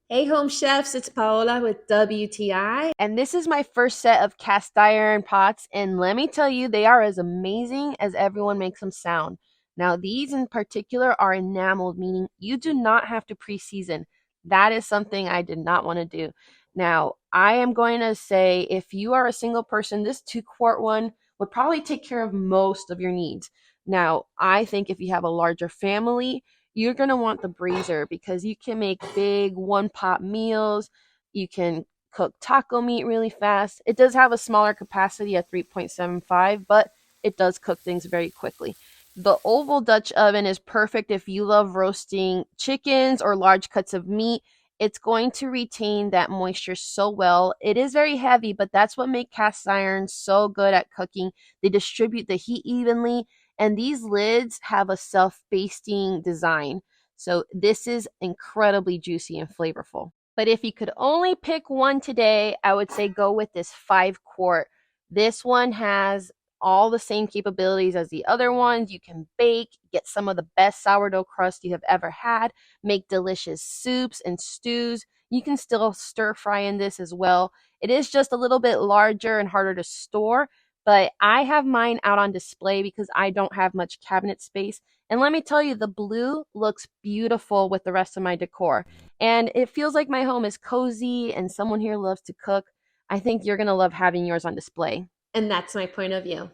Hey home chefs, it's Paola with WTI. And this is my first set of cast iron pots, and let me tell you, they are as amazing as everyone makes them sound. Now, these in particular are enameled, meaning you do not have to pre-season. That is something I did not want to do. Now, I am going to say if you are a single person, this 2-quart one would probably take care of most of your needs. Now, I think if you have a larger family, you're going to want the brazier because you can make big one pot meals. You can cook taco meat really fast. It does have a smaller capacity at 3.75, but it does cook things very quickly. The oval Dutch oven is perfect if you love roasting chickens or large cuts of meat. It's going to retain that moisture so well. It is very heavy, but that's what makes cast iron so good at cooking. They distribute the heat evenly, and these lids have a self-basting design. So this is incredibly juicy and flavorful. But if you could only pick one today, I would say go with this 5-quart. This one has all the same capabilities as the other ones. You can bake, get some of the best sourdough crust you have ever had, make delicious soups and stews. You can still stir fry in this as well. It is just a little bit larger and harder to store, but I have mine out on display because I don't have much cabinet space. And let me tell you, the blue looks beautiful with the rest of my decor. And it feels like my home is cozy and someone here loves to cook. I think you're going to love having yours on display. And that's my point of view.